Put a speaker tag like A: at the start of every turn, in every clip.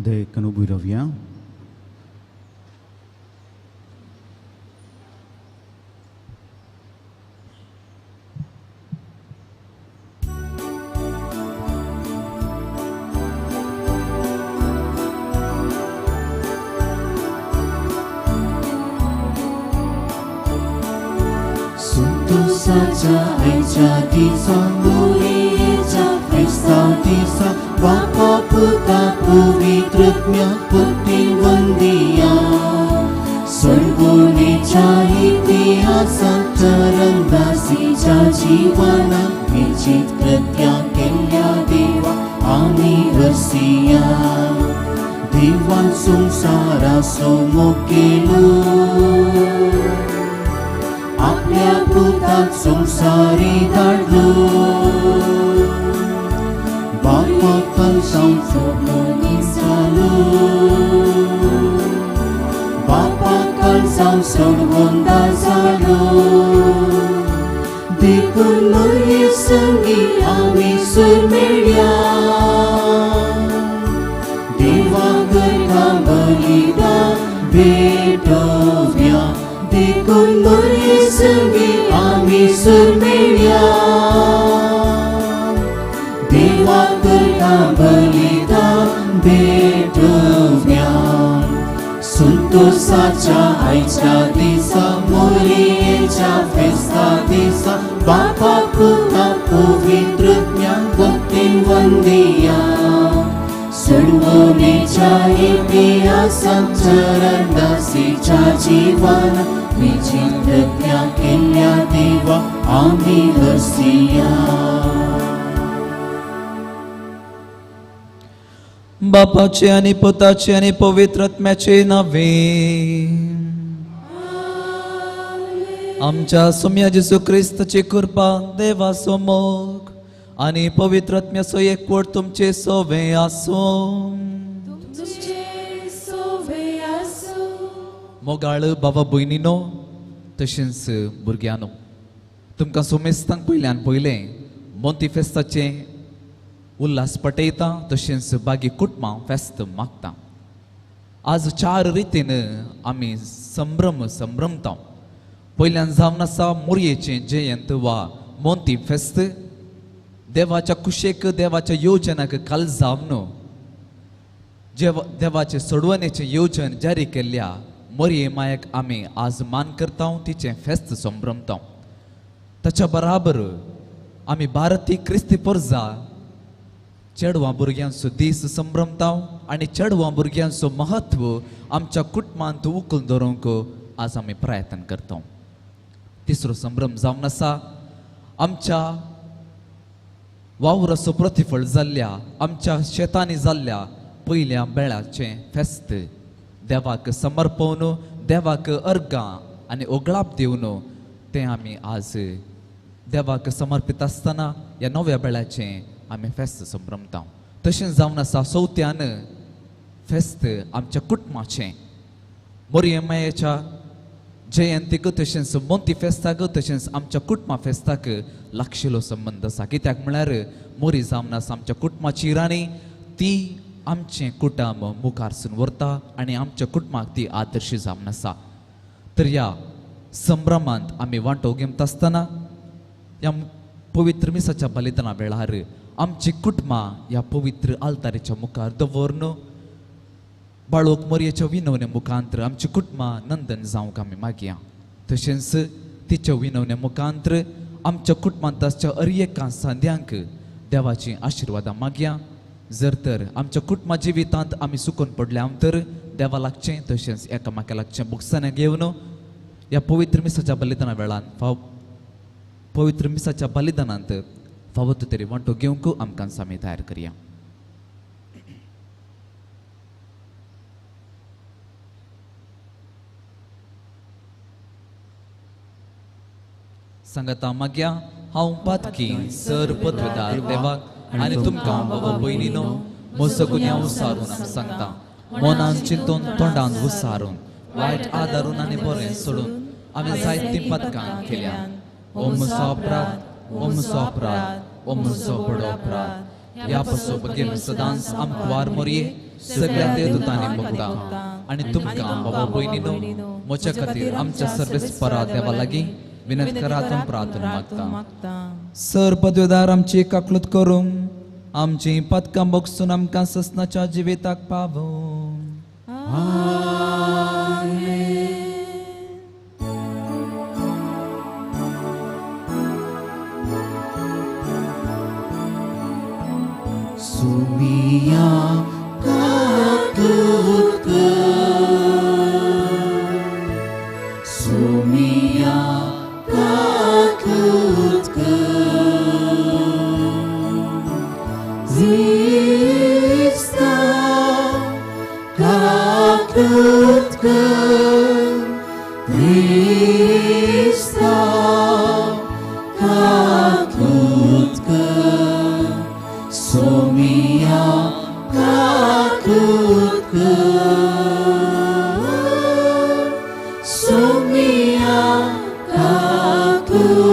A: de Canubuyrovia.
B: Saja jadi sambuliza Festa disa Bapa Putra Pavitratnya Putri Vandiya Sarvonicha Itihasa Terendasi Jajivana Vichit Kritya Kelya Deva Ami Rasiya Devan Sungsara Somokelu आपल्या पुतात संसारी धाडलो बापा कलसांव सोडून जालो बापा कलसांव सोडून जालो देखून मोये संगी आमी सुर मेळ्या देवा गरगा बलिदान भेटोव्या देखून मोये संगी आमी सुर मेळ्या देवा करता बलिदान भेटोव्या संतोषाच्या आयच्या दिसा मोरयेच्या फेस्ता दिसा बापा पुता पवित्रज्ञा भक्तीन वंदिया सर्वोनेच्या इतिहासात चरणदासीच्या जीवन विचित्रज्ञा केल्या देवा आमी रसिया
C: बापाचे आणि पुताचे आणि पवित्रात्म्याचे नावे आमच्या सोम्या जेसू ख्रिस्ताची कृपा देवा सोमोग आणि पवित्रात्म्याचो एकवट तुमचे सोवे आसो मोगाळ बाबा भयणीनो तशेंच भुरग्यानो तुमकां सोमेस्तांक पयल्यान पयलें मोंती फेस्ताचे उल्हास पटयता तशेंच बागी कुटुंबां फेस्त मागता आज 4 रितीन आमी संभ्रमता पयल्यान जावन आसा मोरयेचें जयंत वा मोंती फेस्त देवाच्या कुशेक देवाच्या योजनाक काल जावन देवाचे सोडवणेचें योजन जारी केल्ल्या मोरये मायक आमी आज मान करता तिचें फेस्त संभ्रमता ताच्या बराबर आमी भारतीय क्रिस्ती परजा चेडवां भुरग्यांचो दीस संभ्रमता आनी चेडवां भुरग्यांचो महत्व आमच्या कुटुंबांत उखलून दवरूंक आज आमी प्रयत्न करता तिसरो संभ्रम जावन आसा आमच्या वावराचो प्रतिफळ जाल्ल्या आमच्या शेतांनी जाल्ल्या पयल्या बेळाचें फेस्त देवाक समर्पवन देवाक अर्गां आनी ओगळाप दिवन तें आमी आज देवाक समर्पित आसतना ह्या नव्या बेळाचें आमी फेस्त संभ्रमता तशेंच जावन आसा चवथ्यान फेस्त आमच्या कुटुंबाचें मोरये मायेच्या जयंतीक तशेंच मोंती फेस्ताक तशेंच आमच्या कुटुंबा फेस्ताक लागशिल्लो संबंद आसा कित्याक म्हळ्यार मोरी जावन आसा आमच्या कुटुंबाची राणी ती आमचें कुटुंब मुखारसून व्हरता आनी आमच्या कुटुंबाक ती आदर्श जावन आसा तर ह्या संभ्रमांत आमी वांटो घेत आसतना ह्या पवित्र मिसाच्या बलिदाना वेळार आमची कुटुंबां ह्या पवित्र आल्तारीच्या मुखार दवरून बाळोक मोरयेच्या विनवणे मुखांतर आमची कुटुंबां नंदन जावंक आमी मागया तशेंच तिच्या विनवणे मुखांतर आमच्या कुटुंबांत आसच्या अर्येकां सांद्यांक देवाची आशिर्वादां मागया जर तर आमच्या कुटुंबा जिवितांत आमी सुकून पडल्या तर देवा लागचें तशेंच एकामेका लागचें बुकसाने घेवन ह्या पवित्र मिसाच्या बलिदाना वेळान पवित्र मिसाच्या बलिदानांत फावो तरी वांटो घेवंक आमकां सामी तयार करया सांगता मागया हांव पातकी सर पदवेदार देवाक आनी तुमकां बाबा भयणीनो म्हजो गुन्यांव उसारून आमी सांगता मनान चिंतून तोंडान उसारून वायट आदारून आनी बरें सोडून आमी जायतीं पथकां केल्यात ओ म्हजो अपराध ओ म्हजो अपराध ओ म्हजो बडो अपराध ह्या पासो बेगीन सदांच आमकां वार मोरये सगळ्या देवदूतांनी मुक्ता आणि तुमकां बाबा भयणीनो म्हज्या खातीर आमच्या सर्वेस्परा देवा लागीं विनंती करातून प्रार्थना मागता.
A: सर पदवेदार आमची काकलूत करूं आमची पदकां बोगसून आमकां ससनाच्या जिविताक पावो.
B: Sumia kaklutkan, Sumia kaklutkan, Krista kaklutkan, Krista kaklutkan, Sumia kaklutkan, Sumia kaklutkan.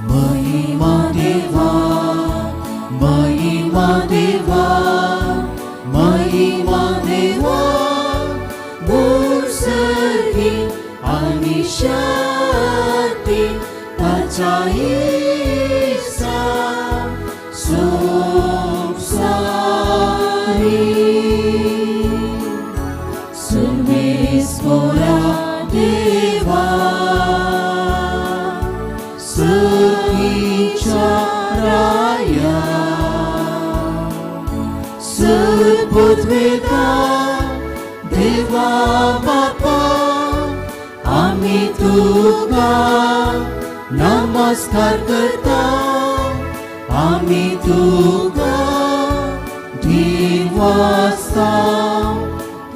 B: Mahima Deva, Mahima Deva, Mahima Deva, Mursaki Anishati Pachaisa Sumsari Survespora Deva Sarkicaraya Sarpodveda Deva Bapa आम्ही तुका नमस्कार करता, आम्ही तुका दिवासा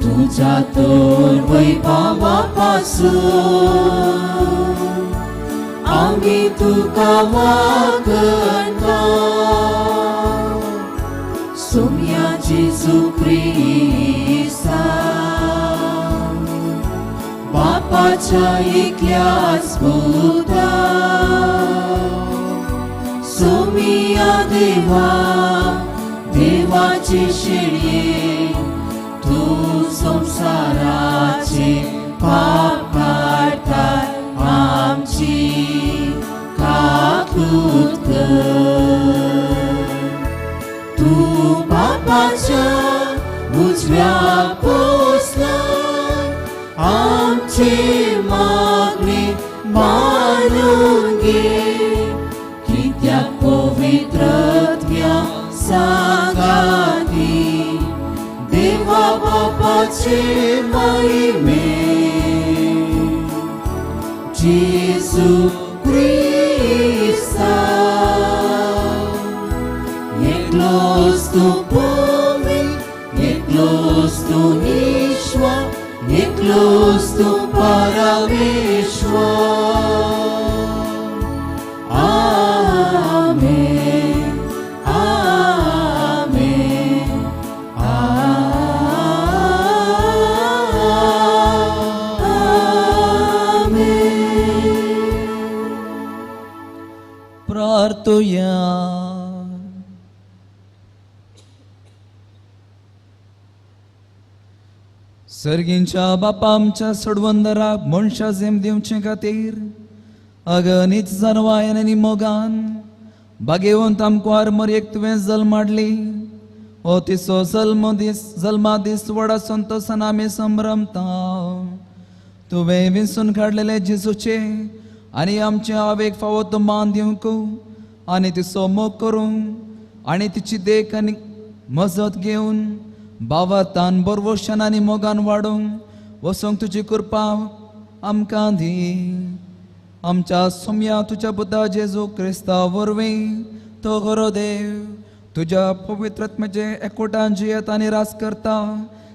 B: तुझ्या तोर वैभवापासून आम्ही तुका वागता. सोम्या जेजू ख्रिस्ता बापाच्या एकल्याच पुता, सोमिया देवा देवाचे शेळये तू संसाराचे पाप काढता आमची काकूत कर. तू बापाच्या उजव्या पोसलाय आमची मागणी मानून घे, कित्याक पवित्रत्व्या सांगाती देवा बापाचे महिमे. जेजू ख्रिस्ता एकलोच तू पवित्र, एकलोच तू ईश्वर, एकलोच तू परमेश्वर. आमेन, आमेन, आमेन.
A: प्रार्थया. सर्गींच्या बापा आमच्या सोडवंदराक मनशा जेम दिवचे खातीर अगणित जनवायन मोगान भाग्यवंत आमकां मरयेक तुवें जल्माडली. हो तिसो जल्मा दीस व्हडा संतोशान आमी संभ्रमता. तुवें विंसून काडलेले जेजूचे आनी आमचे आवेग फावो तो मान दिवंक आनी तिचो मोग करूंक आनी तिची देख आनी मजत घेवन भावार्थान बरवोशान आनी मोगान वाडूंक वसोंक तुजी कृपा आमकां दी. आमच्या सोम्या तुज्या पुता जेजू क्रिस्ता वरवीं तो खरो देव तुज्या पवित्रत्मेचे एकवटान जियेत आनी रास करता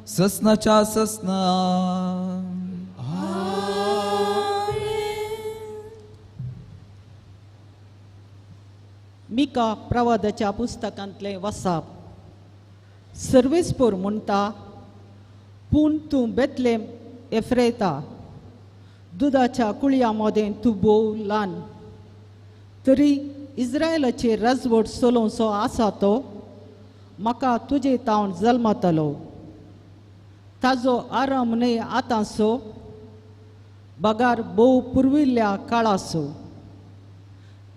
A: ससनाच्या ससना.
D: मिका प्रवादाच्या पुस्तकांतले वसाप. सर्वेस्पोर म्हणटा, पूण तूं बेतलेम एफ्रेता दुधाच्या कुळयामध्ये तूं बोव ल्हान तरी इस्रायलाचे राजवट चलोवचो आसा तो म्हाका तुजे तावन जल्मतलो ताजो आरंभ न्हय आतांचो बगार बोव पुर्विल्ल्या काळाचो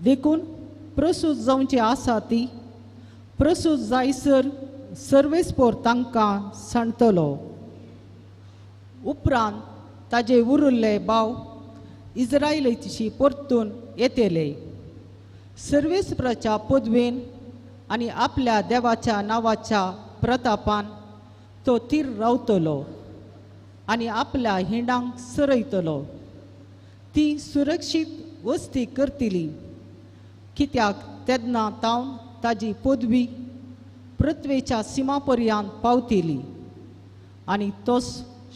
D: देखून प्रसूत जावची आसा ती प्रसूत जायसर सर्वेस्पोर तांकां सांडटलो उपरांत ताजे उरिल्ले भाव इस्रायलीची परतून येतले सर्वेस्पराच्या पदवेन आनी आपल्या देवाच्या नांवाच्या प्रतापान तो थीर रावतलो आनी आपल्या हिंडांक सरयतलो ती सुरक्षीत वस्ती करतली कित्याक तेन्ना तावन ताजी पदवी पृथ्वेच्या सिमा पर्यंत पावतली आनी तोच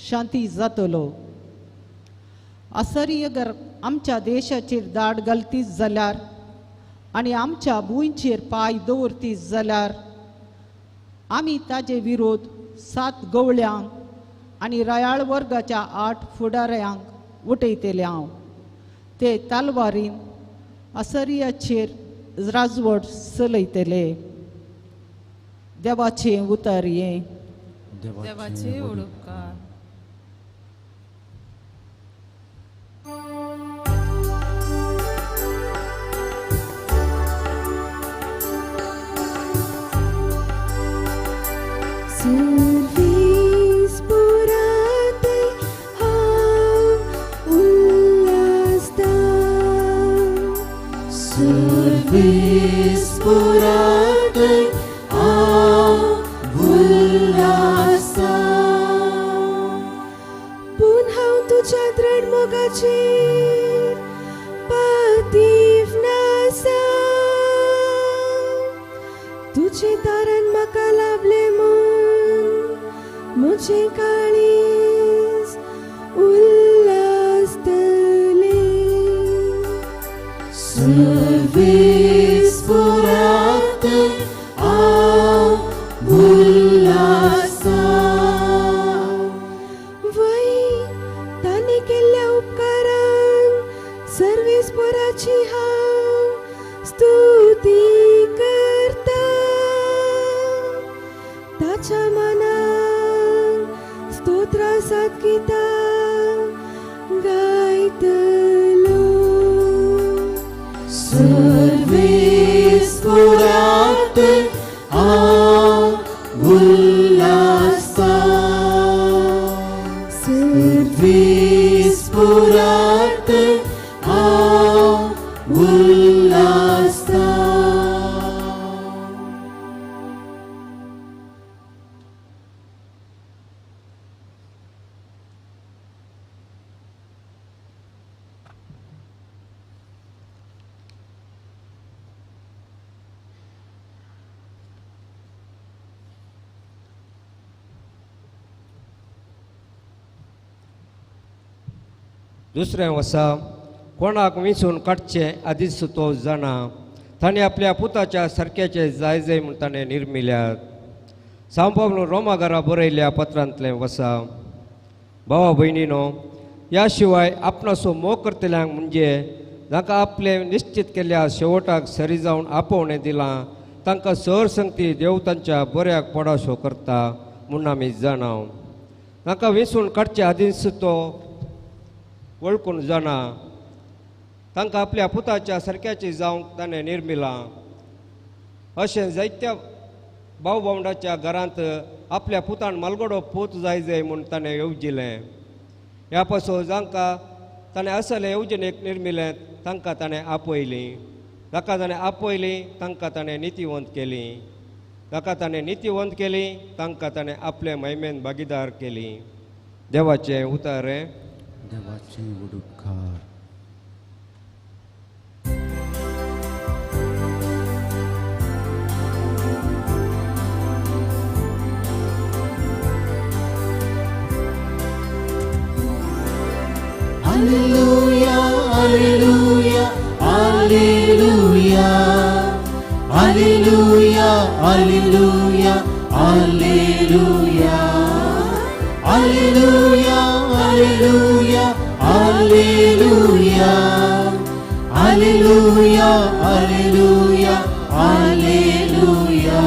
D: शांती जातलो आसरीयगर आमच्या देशाचेर दाड घालती जाल्यार आनी आमच्या भुंयचेर पाय दवरती जाल्यार आमी ताजे विरोध 7 गवळ्यांक आनी रायाळ वर्गाच्या 8 फुडाऱ्यांक उठयतले हांव ते तालवारीन आसरियाचेर राजवट चलयतले देवाचें उतर हें
E: देवाचे ओळखकार
B: सर्वेस पुराते हांव उल्हासता सर्वेस पुराते हांव उल्हासता पूण हांव तुज्या दृढ मोगाचेर पातीव नासा तुजे दारान म्हाका लाभले म्हूण मुझे काळीज उल्हासतले सर्वेस पुरात हांव उल्हासता वै ताणे केल्ल्या उपकारान सर्वेस्पराची हांव स्तुती करता ताच्या मनान स्तोत्रासात गीता गायतलो सर्वेस पुरात हांव उल्हासता सर्वेस पुरात हांव उल्हासता
F: दुसरें वर्सा कोणाक विंचून काडचे आदींच तो जाणा ताणें आपल्या पुताच्या सारक्याचे जाय जाय म्हूण ताणें निर्मिल्यात सांबाळून रोमाघरा बरयल्या पत्रांतलें वसा भावा भयणीनो ह्या शिवाय आपणाचो मोग करतल्यांक म्हणजे जांकां आपले निश्चित केल्ल्या शेवटाक सरी जावन आपोवणें दिलां तांकां सर संगती देव तांच्या बऱ्याक पडाशो करता म्हूण आमी जाणाव तांकां विंचून काडचे आदींच तो वळखून जाणा तांकां आपल्या पुताच्या सारक्याची जावंक ताणें निर्मिलां अशें जायत्या भाव भावंडाच्या घरांत आपल्या पुतान मालगडो पूत जाय जाय म्हूण ताणें येवजिलें ह्या पासून जांकां ताणें असले येवजणेक निर्मिलें तांकां ताणें आपयलीं जाका ताणें आपयलीं तांकां ताणें नितीवंत केलीं जाका ताणें नितीवंत केलीं तांकां ताणें आपले महिमेन भागीदार केलीं देवाचें उतर
G: देवाचे उडुपकार
B: Alleluia, Alleluia, Alleluia, Alleluia, Alleluia, Alleluia, Alleluia, Alleluia, Alleluia. Alleluia, Alleluia, Alleluia, Alleluia.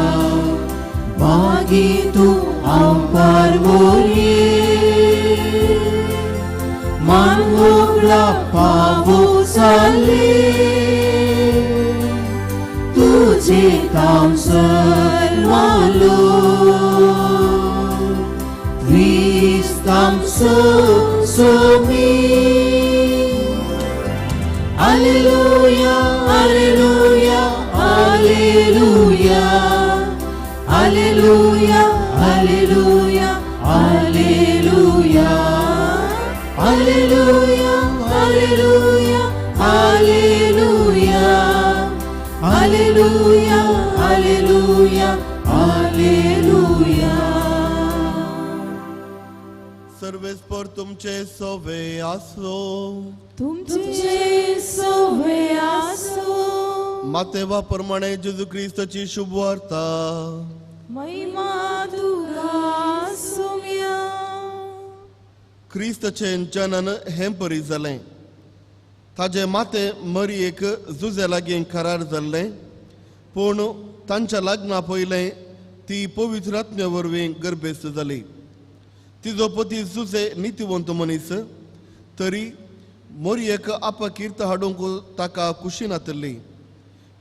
B: Begitu ampar mulia, manhoblah pavu salib, तुझे काम सर्वालो, Christam sumi. Alleluia, Alleluia, Alleluia, Alleluia, Alleluia, Alleluia, Alleluia, Alleluia, Alleluia, Alleluia, Alleluia, Alleluia.
H: सर्वेस्पर तुमचे सोवे आसो,
E: तुमचे सोवे आसो,
H: मातेवा प्रमाणे जेजू ख्रिस्ताची शुभ वार्ता
E: महिमा तुका आसुम्या.
H: ख्रिस्ताचे जनन हें बरी जालें. ताजे माते मरियेक जुजे लागीं करार जाल्लें, पूण तांच्या लग्ना पयलें ती पवित्र आत्म्या वरवीं गर्भेस्त जाली. तिजो पती जुजे नितीवंत मनीस, तरी मोरयेक अपकीर्त हाडूंक ताका कुशी नातली.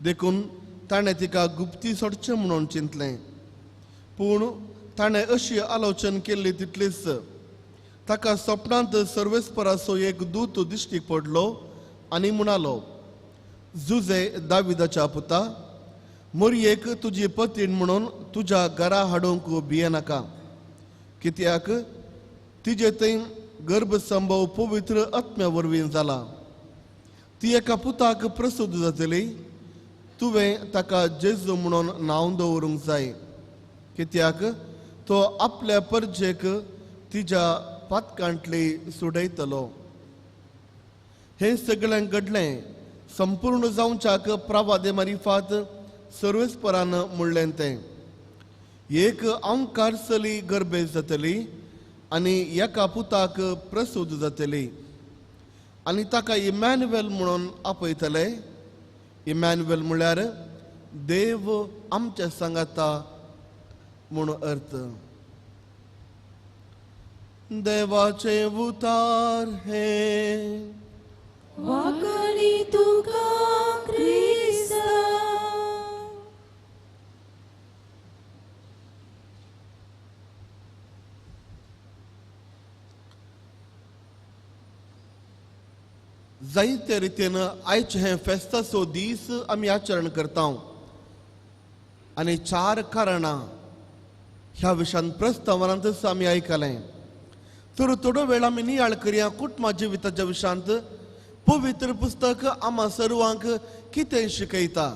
H: देखून ताणें तिका गुप्ती सोडचें म्हणून चिंतलें. पूण ताणें अशी आलोचन केल्ली तितलीच. ताका स्वप्नांत सर्वेस्पराचो एक दूत दिश्टीक पडलो आनी म्हणालो, जुजे दाविदाच्या पुता, मोरयेक तुजी पत्नीण म्हणून तुज्या घरा हाडूंक भियेनाका, कित्याक तिजे थंय गर्भसंभव पवित्र आत्म्या वरवीं जाला. ती एका पुताक प्रसूत जातली. तुवें ताका जेजू म्हणून नांव दवरूंक जाय, कित्याक तो आपल्या परजेक तिच्या पातकांतली सुडयतलो. हें सगळें घडलें संपूर्ण जावच्याक प्रवादे मारिफात सर्वेस्परान म्हणलें तें. एक अंकारसली गर्भेस्त जातली आनी एका पुताक प्रसूत जातली आनी ताका इमॅन्युएल म्हणून आपयतले. इमॅन्युएल म्हळ्यार देव आमच्या सांगाता म्हूण अर्थ. देवाचे उतार हे
E: वाकणी तुका ख्रिस्ता.
H: जायते रितीन आयचे हे फेस्ताचो दीस आमी आचरण करता आनी 4 कारणां ह्या विशयान प्रस्तावनांतच आमी आयकलें. तर थोडो वेळ आमी नियाळ करया कुटुंबा जिविताच्या विशयांत पवित्र पुस्तक आम्हा सर्वांक कितें शिकयता.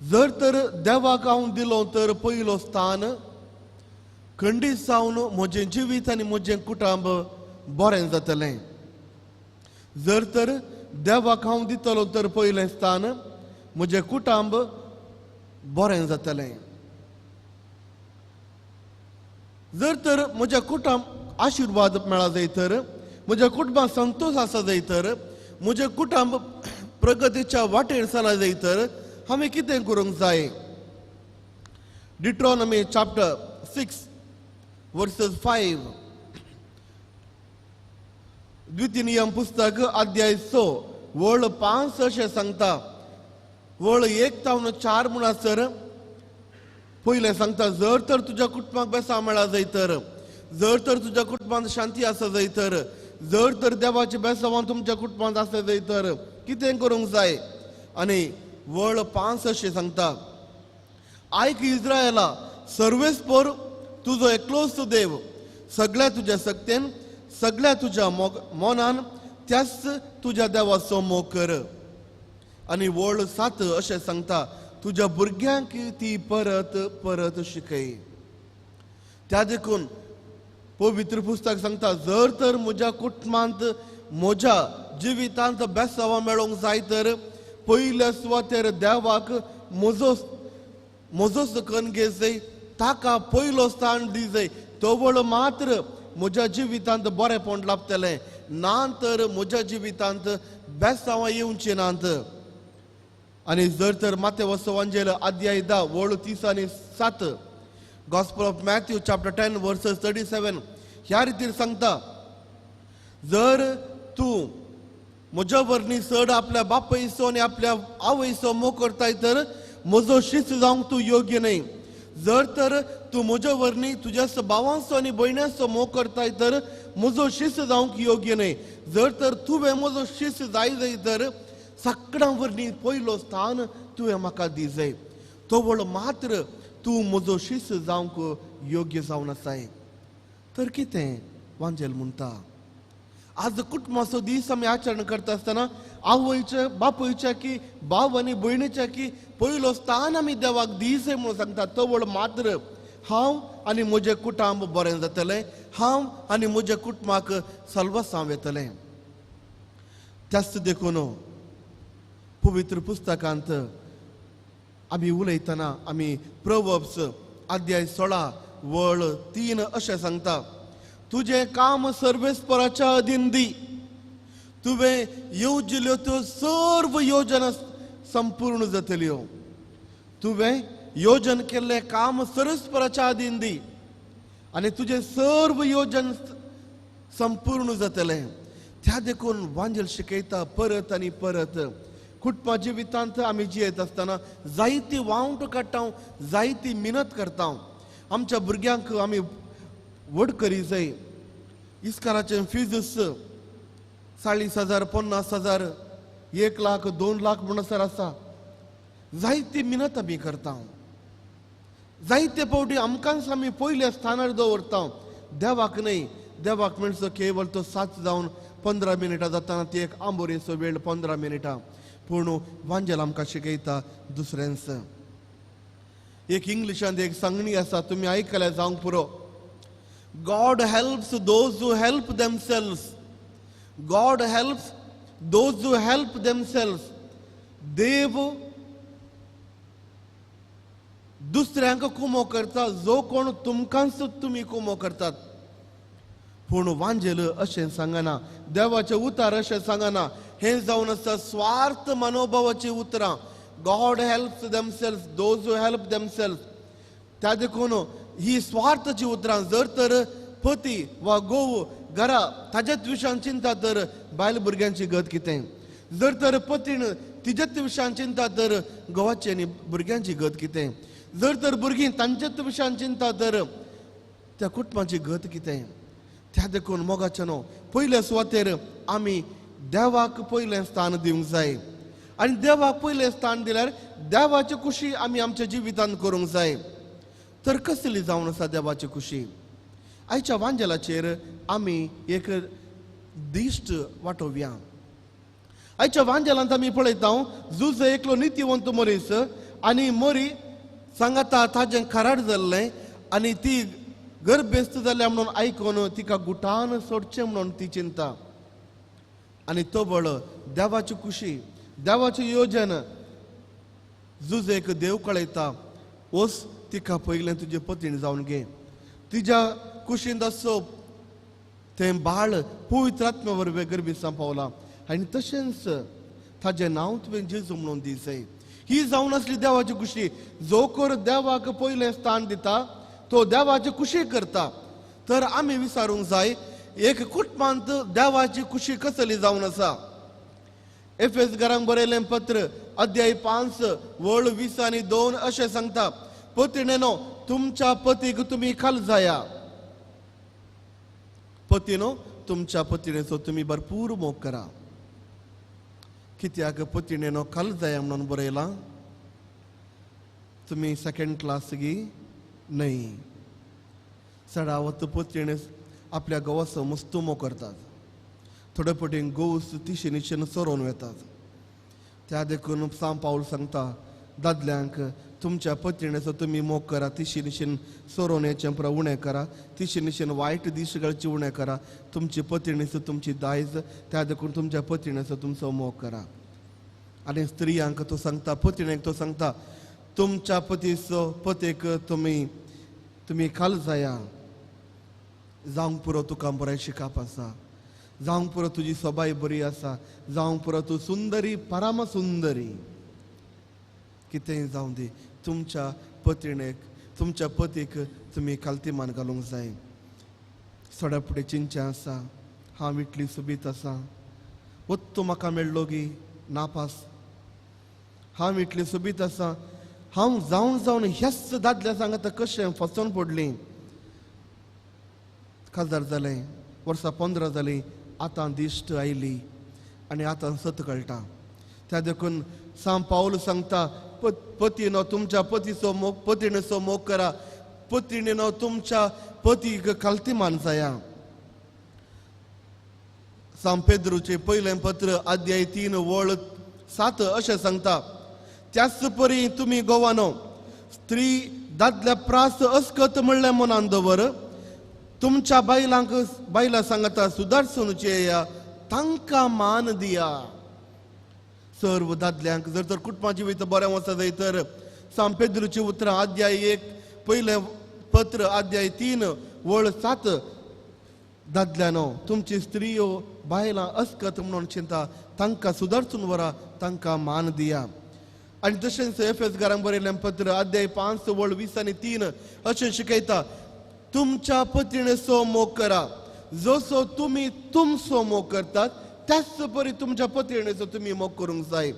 H: जर तर देवाक हांव दिलो तर पयलो स्थान, खंडीत जावन म्हजें जिवीत आनी म्हजें कुटुंब बरें जातलें. जर तर देवाक हांव दितलो तर पयलें स्थान, म्हजें कुटुंब बरें जातलें. जर तर म्हज्या कुटुंब आशिर्वाद मेळा जाय तर, म्हज्या कुटुंबाक संतोष आसा जाय तर, म्हजें कुटुंब प्रगतीच्या वाटेर चला जाय तर हांवें कितें करूंक जाय. डिट्रॉनॉमी चॅप्टर 6 वर्सेस 5, द्वितीनियम पुस्तक अध्याय 6 वळ 5 अशें सांगता. वळ 1 तावन 4 म्हणसर पयलें सांगता, जर तर तुज्या कुटुंबाक बेसांव मेळा जाय तर, जर तर तुज्या कुटुंबांत शांती आसा जाय तर, जर तर देवाचे बेसांव तुमच्या कुटुंबांत आसा जाय तर कितें करूंक जाय. आनी वळ 5 अशें सांगता, आयक इस्रायेला, सर्वेस्पर तुजो एकलोच देव, सगळ्या तुज्या सक्तेन, सगळ्या तुज्या मोनान त्याच तुज्या देवाचो मोग कर. आनी वळ 7 अशें सांगता, तुज्या भुरग्यांक ती परत परत शिकय. त्या देखून पवित्र पुस्तक सांगता, जर तर म्हज्या कुटुंबांत म्हज्या जिवितांत बेसांव मेळोंक जाय तर पयल्या सुवातेर देवाक म्हजो सकन घे जाय, ताका पयलो स्थान दी जाय. तो वळ मात्र म्हज्या जिवितांत बरेपण लाभतलें ना तर म्हज्या जिवितांत बेसांवां येवचीं नात. आनी जर तर मातेवस वांजेल अध्याय 10 वळ 30 आनी 7 gospel of Matthew chapter 10 versus 37 ह्या रितीर सांगता, जर तूं म्हज्या वरणी चड आपल्या बापायचो आनी आपल्या आवयचो मोग करताय तर म्हजो शिस्त जावंक तूं योग्य न्हय. जर तर तूं म्हज्या वरणी तुज्या भावांचो आनी भयण्याचो मोग करताय तर म्हजो शिस्त जावंक योग्य न्हय. जर तर तुवें म्हजो शिस्त जाय तर सगळ्यां वरणी पयलो स्थान तुवें म्हाका दी जाय. तो वळ मात्र तूं म्हजो शिस्त जावंक योग्य जावन आसाय. तर कितें वांजेल म्हणटा, आज कुटुंबाचो दीस आमी आचरण करता आसतना आवयचे बापूयच्या की भाव आनी भयणीच्या की पयलो स्थान आमी देवाक दिसय म्हणून सांगता. तो वळ मात्र हांव आनी म्हजें कुटुंब बरें जातलें, हांव आनी म्हज्या कुटुंबाक सल्वसांव येतलें. त्याच देखून पवित्र पुस्तकांत आमी उलयतना आमी प्रोवर्ब्स अध्याय 16 वळ 3 अशें सांगता, तुजें काम सर्वेस्पराच्या अधीन दी, तुवें येवजिल्ल्यो त्यो सर्व योजना संपूर्ण जातल्यो. तुवें योजन केल्लें काम सर्वेस्पराच्या अधीन दी आनी तुजें सर्व योजन संपूर्ण जातलें. त्या देखून वांजेल शिकयता परत आनी परत. कुटुंबा जिवितांत आमी जियेत आसतना जायती वावट काडटा, जायती मिनत करता. आमच्या भुरग्यांक आमी व्हड करी जाय. इस्काराचें फीज 40,000 50,000 1 लाख 2 लाख म्हणसर आसा. जायती मिनत आमी करता. जायते फावटी आमकांच आमी पयल्या स्थानार दवरता, देवाक न्हय. देवाक म्हणसर केवळ तो 7 जावन 15 मिनिटां जातना ती एक आंबोरेचो वेळ 15 मिनिटां. पूण वांजेल आमकां शिकयता दुसऱ्यांच. एक इंग्लिशांत एक सांगणी आसा, तुमी आयकल्या जावंक पुरो. God helps those who help themselves. God helps those who help themselves. देव दुसऱ्यांक कुमो करता जो कोण तुमकांच तुमी कुमो करतात. पूण वांजेल अशें सांगना, देवाचें उतार अशें सांगना. हें जावन आसा स्वार्थ मनोभावाची उतरां. God helps themselves, those who help themselves. त्या देखून ही स्वार्थाची उतरां. जर तर पती वा घोव घरा ताच्याच विशयान चिंता तर बायल भुरग्यांची गत कितें. जर तर पतीन तिच्याच विशयान चिंता तर घोवाची आनी भुरग्यांची गत कितें. जर तर भुरगीं तांच्याच विशयान चिंता तर त्या कुटुंबाची गत कितें. त्या देखून मोगाच्यान पयल्या सुवातेर आमी देवाक पयलें स्थान दिवंक जाय. आनी देवाक पयलें स्थान दिल्यार देवाची खुशी आमी आमच्या जिवितांत करूंक जाय. तर कसली जावन आसा देवाची खुशी. आयच्या वांजेलाचेर आमी एक दिश्ट वाटोवया. आयच्या वांजेलांत आमी पळयता जुज एकलो नित्यवंत मनीस आनी मरी सांगता ताजें खराड जाल्लें आनी ती गर्भेस्त जाल्या म्हणून आयकून तिका गुटान सोडचें म्हणून ती चिंता. आनी तो बळ देवाची खुशी, देवाची योजना जुजेक देव कळयता, वस तिका पयलें तुजे पतीन जावन घे. तिच्या कुशींत आसप तें बाळ पवित्र आत्म्या वरवीं गर्भेस्तां पावलां आनी तशेंच ताजें नांव तुवें जेजू म्हणून दी जाय. ही जावन आसली देवाची खुशी. जो कोर देवाक पयलें स्थान दिता तो देवाची खुशी करता. तर आमी विचारूंक जाय, एक कुटुंबांत देवाची खुशी कसली जावन आसा. एफेस घरांक बरयलें पत्र अध्याय 5 वळ 20 आनी 2 अशें सांगता, पत्नीनो तुमच्या पतीक तुमी खाल जाया. पतीनो तुमच्या पत्नीचो तुमी भरपूर मोग करा. कित्याक पत्नीनो खाल जाया म्हणून बरयलां. तुमी सेकंड क्लास गी न्हय. सडावत पत्नीने आपल्या घोवाचो मस्तो मोग करतात. थोडे पटीन घोव तिशेनीशेन सरोन वेतात. त्या देखून साम पाऊल सांगता दादल्यांक तुमच्या पत्नीचो तुमी मोग करा, तिशेनीशेन सरोन येचें पुरो उणें करा, तिशेनीशेन वायट दीस घालचे उणें करा. तुमची पत्नीचो तुमची दायज, त्या देखून तुमच्या पत्नीचो तुमचो मोग करा. आनी स्त्रियांक तो सांगता, पत्नीक तो सांगता, तुमच्या पतीचो पतीक तुमी खाल जाया. जावंक पुरो तुका बरें शिकप आसा, जावंक पुरो तुजी सबाय बरी आसा, जावंक पुरो तूं सुंदरी पराम सुंदरी. कितेंय जावं दी, तुमच्या पत्नीक तुमच्या पतीक तुमी काल्तीमान घालूंक जाय. सोड्या फुडें चिंचें आसा, हांव इतली सुबीत आसा, तूं म्हाका मेळ्ळो गी नापास. हांव इतली सुबीत आसा, हांव जावन जावन ह्याच दादल्या सांगता कशें फसोन पडलीं. खासदार जालें, वर्सां 15 जालीं, आतां दिश्ट आयली आनी आतां सत कळटा. त्या देखून सांग पावल सांगता, पतीनो तुमच्या पतीचो मोग पत्नीचो मोग करा, पत्नीनो तुमच्या पतीक काल्तीमान जाया. सांग पेद्रूचे पयलें पत्र अध्याय 3 वळ 7 अशें सांगता, त्याच परी तुमी गोवानो स्त्री दादल्या प्रास अस्कत म्हणलें मनान दवर, तुमच्या बायलां सांगता सुदारसून येया, तांकां मान दिया. सर्व दादल्यांक जर तर कुटुंबा जिवीत बरें वचत जाय तर सांग पेद्रूची उतरां अध्याय 1 पयलें पत्र अध्याय 3 वळ 7, दादल्यानो तुमची स्त्रियो बायलां अस्कत म्हणून चिंता, तांकां सुदारसून व्हरा, तांकां मान दिया. आनी तशेंच एफेसकारांक बरयलें पत्र अध्याय 5 वळ 20 आनी 3 अशें शिकयता, तुमच्या पत्नीचो मोग करा, जसो तुमी तुमचो मोग करतात त्याच परी तुमच्या पत्नीचो तुमी मोग करूंक जाय.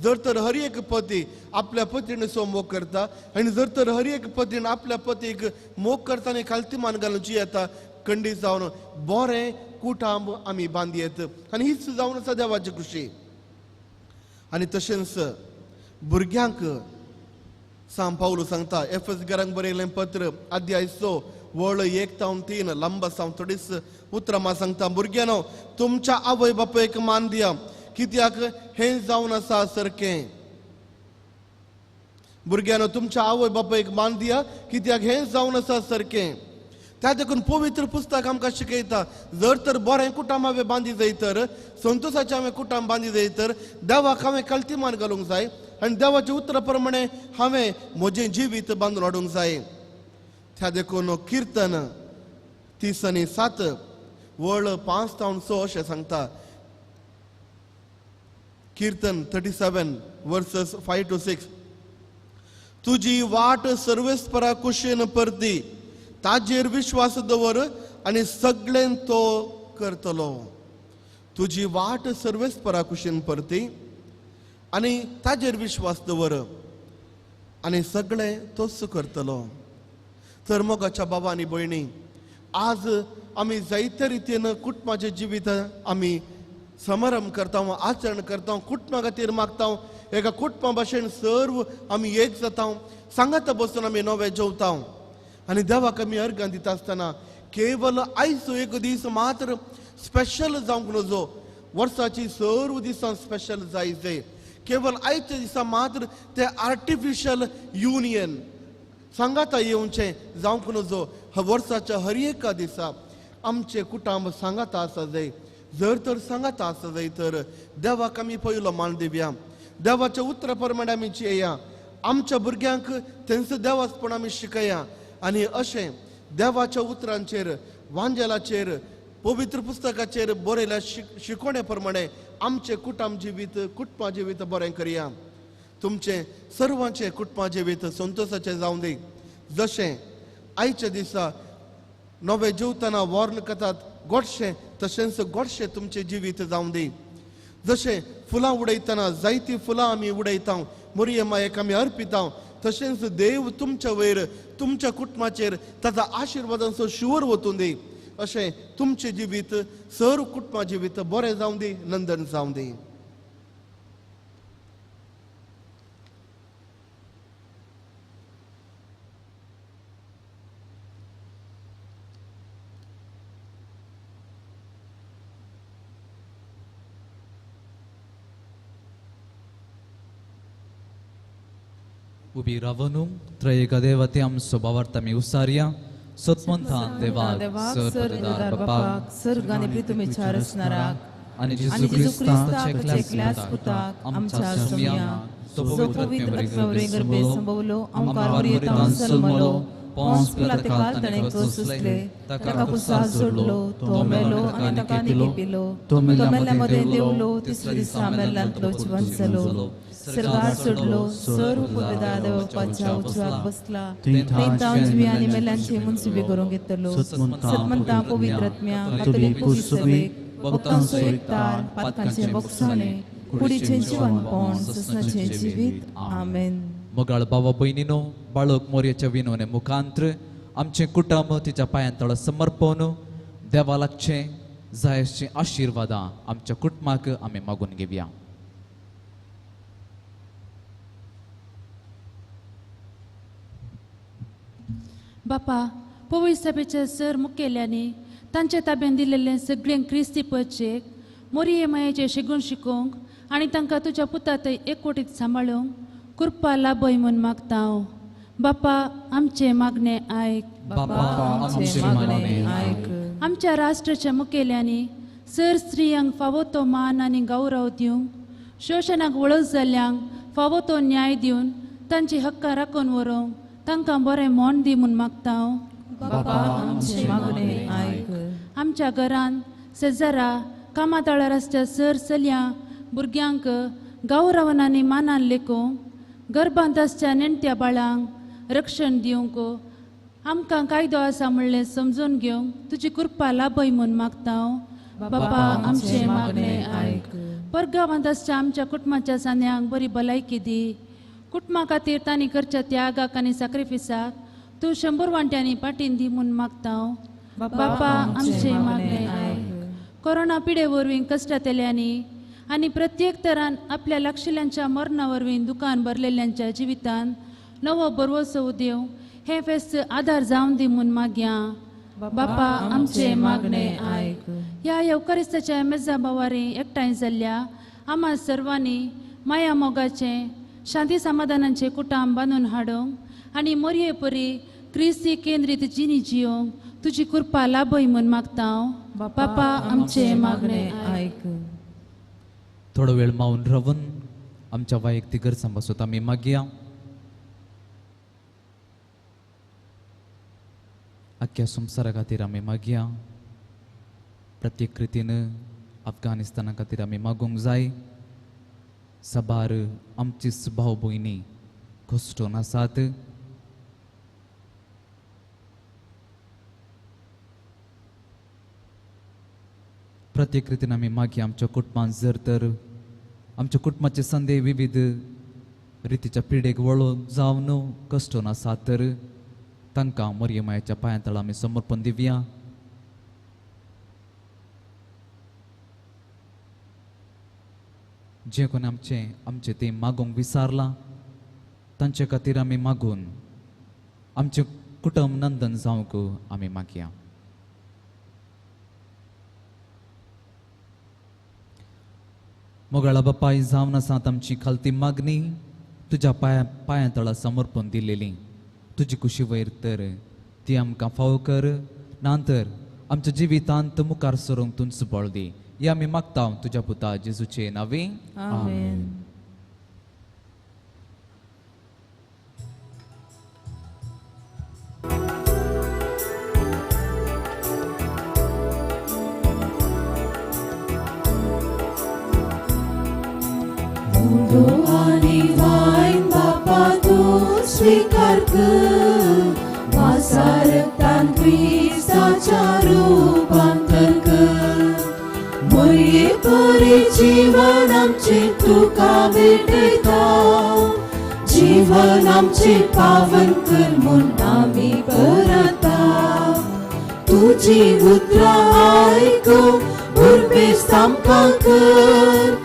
H: जर तर हर एक पती आपल्या पत्नीचो मोग करता आनी जर तर हर एक पत्नीन आपल्या पतीक मोग करता आनी काल्तीमान घालूंची येता, खंडीत जावन बरें कुटुंब आमी बांदयेत आनी हीच जावन आसा देवाची खुशी. आनी तशेंच भुरग्यांक सांग पावल सांगता, एफेसकारांक बरयलें पत्र अध्याय 6 वळ 1 तावन 3 लंबा सावन थोडीच उतरां सांगता, भुरग्यानो तुमच्या आवय बापायक मान दिया, कित्याक हें जावन आसा सारकें. भुरग्यानो तुमच्या आवय बापायक मान दिया, कित्याक हें जावन आसा सारकें. त्या देखून पवित्र पुस्तक आमकां शिकयता, जर तर बरें कुटुंब हांवें बांदी जाय तर, संतोशाचें हांवें कुटुंब बांदी जाय तर देवाक हांवें काल्तीमान घालूंक जाय आनी देवाच्या उतरा प्रमाणे हांवें म्हजें जिवीत बांदून हाडूंक जाय. त्या देखून किर्तन 30 आनी 7 वळ 5 तावन 6 अशें सांगता, किर्तन 37 वर्सेस 5 to 6, तुजी वाट सर्वेस्परा कुशीन परती, ताजेर विश्वास दवर आनी सगळें तो करतलो. तुजी वाट सर्वेस्परा कुशीन परती आनी ताजेर विश्वास दवर आनी सगळें तोच करतलो. तर मोगाच्या बाबा आनी भयणी, आज आमी जायते रितीन कुटुंबाचें जिवीत आमी समारंभ करता, आचरण करता, कुटुंबा खातीर मागता, एका कुटुंबा भाशेन सर्व आमी एक जाता, सांगात बसून आमी नवे जेवता आनी देवाक आमी अर्घां दिता आसतना केवल आयज एक दीस मात्र स्पेशल जावंक नजो, वर्साची सर्व दिसां स्पेशल जायचे. केवल आयच्या दिसा मात्र ते आर्टिफिशियल युनियन सांगाता येवचें जावंक नजो. वर्साच्या हर एका दिसा आमचे कुटुंब सांगाता आसा जाय. जर तर सांगाता आसा जाय तर देवाक आमी पयलो मान दिवया, देवाच्या उतरा प्रमाणे आमी जियेया, आमच्या भुरग्यांक तेंच देवाचपण आमी शिकया आनी अशें देवाच्या उतरांचेर, वांजेलाचेर, पवित्र पुस्तकाचेर बरयल्या शिकवणे प्रमाणे आमचें कुटुंब जिवीत, कुटुंबा जिवीत बरें करया. तुमचें सर्वांचें कुटुंबा जिवीत संतोशाचें जावं दी. जशें आयच्या दिसा नवे जेवतना वर्ण करतात गोडशें, तशेंच गोडशें तुमचें जिवीत जावं दी. जशें फुलां उडयतना जायतीं फुलां आमी उडयता, मोरये मायेक आमी अर्पिता, तशेंच देव तुमच्या वयर, तुमच्या कुटुंबाचेर ताचा आशिर्वादांचो शिवर वचून दी. अशें तुमचें जिवीत, सर्व कुटुंबा जिवीत बरें जावं दी, नंदन जावं दी.
C: उबी रावनू त्रयेका देवत्यां स्वभावार्थामी उसार्या सत्मंथा देवाक सर्वपदार बापाक
E: सर्ग आनी प्रितुमे चारसनाराक
C: आणि
E: आनी
C: जेजू
E: जेजू
C: ख्रिस्ताचे
E: क्रिस्ताचे क्लास पुताक आमच्या सोम्या
C: तो
E: जो पवित्र गरबे संभवलो ओंकार मरियतां सल्मलो पोंस पिलाताका ताणें सुसले ताका कुसाक जोडलो तो मेलो आनी ताका निपिलो तो मेल्ल्या मदें देवलो तिसऱ्या दिसा मेल्ल्यांतलो जिवंत जालो सर्गार सोडलो सर उपवेदा देवपाच्या उजवाक बसला थंय जिवी आनी मेल्ल्यांची मुनसिबी करूंक घेतलो सतमंता पवित्र आत्म्या कातोलीक सभेक भक्तांचो एकठाण पातकांचे बोगसाणे कुडीचें जिवंतपण ससनाचें जिवीत आमेन.
C: मोगाळ भावा भयणीनो बाळक मोरयेच्या विनोने मुखांत्र आमचे कुटुंब तिच्या पांयांतळ समर्पण देवा लागचे जायचे आशिर्वादां आमच्या कुटुंबाक आमी मागून घेवया.
I: बापा पवित्र सभेच्या सर मुखेल्यांनी तांच्या ताब्यान दिलेले सगळे क्रिस्ती पचेक मोरये मायेचे शिकून शिकोवंक आनी तांकां तुज्या पुता थंय एकवटीत सांबाळूंक कृपा लाभय म्हूण मागता हांव. बापा आमचे मागणे आयक. आमच्या राष्ट्राच्या मुखेल्यांनी सर स्त्रियांक फावो तो मान आनी गौरव दिवंक शोशणाक वळख जाल्ल्यांक फावो तो न्याय दिवन तांची हक्कां राखून व्हरूंक तांकां बरें मोन दी म्हूण मागता हांव. आमच्या घरांत शेजारा कामाताळार आसच्या सर चलयां भुरग्यांक गौरवान आनी मानान लेखोवंक गर्भांत आसच्या नेणट्या बाळांक रक्षण दिवंक आमकां कायदो आसा म्हणलें समजून घेवंक तुजी कृपा लाभय म्हूण मागता हांव. बापा आमचे मागणे आयक. परगांवांत आसच्या आमच्या कुटुंबाच्या सान्यांक बरी भलायकी दी. कुटुंबा खातीर तांणी करच्या त्यागाक आनी सॅक्रिफिसाक तूं 100 वांट्यांनी पाटीन दी म्हूण मागता हांव. बापा आमचे मागणे आयक. कोरोना पिडे वरवीं कश्टांतल्यांनी आनी प्रत्येक तरान आपल्या लागशिल्ल्यांच्या मरणा वरवीं दुकान भरलेल्यांच्या जिवितान नवो बरवसो उदेव हे फेस्त आदार जावन दी म्हूण मागया. बापा आमचे मागणे आयक. ह्या येवकारिस्ताच्या मेजा बावारी एकठांय जाल्ल्या आम्हा सर्वांनी माया मोगाचें शांती समाधानाचें कुटुंब बांदून हाडूंक आनी मोरये परी क्रिस्ती केंद्रीत जिणी जियोंक तुजी कृपा लाभय म्हूण मागता हांव. बापा आमचे मागणे आयक.
C: थोडो वेळ मावून रावन आमच्या वैयक्तीक गरजां पासून आमी मागया. आख्या संवसारा खातीर आमी मागया. प्रत्येक रितीन अफगानिस्ताना खातीर आमी मागूंक जाय. सबार आमचीच भाव भयणी घोस्टून आसात. प्रत्येक रितीन आमी मागया आमच्या कुटुंबांत जर तर आमच्या कुटुंबाचे संदे विविध रितीच्या पिडेक वळून जावन कश्टून आसात तर तांकां मोरये मायेच्या पांयांतळ आमी समर्पण दिवया. जे कोणी आमचे ते मागूंक विसारलां तांचे खातीर आमी मागून आमचे कुटुंब नंदन जावंक आमी मागया. मोगाळा बापाय जावन आसात आमची खालती मागणी तुज्या पांयांतळा समर्पण दिलेली. तुजी कुशी वयर तर ती आमकां फावो कर. नांतर आमच्या जिवितांत मुखार सरूंक तुमचो बळ दी. हे आमी मागता तुज्या पुता जेजूचे नांवे आमेन.
B: आणि वाईन बापा तू स्वीकार कर. माझा रक्तान ख्रिस्ताच्या रूपांतर कर. मोरये परी जीवन आमचे तुका भेटयता. जीवन आमचे पावन कर म्हूण आमी परता. तुजी उतरां आयकूंक उर्बेस्त आमकां कर.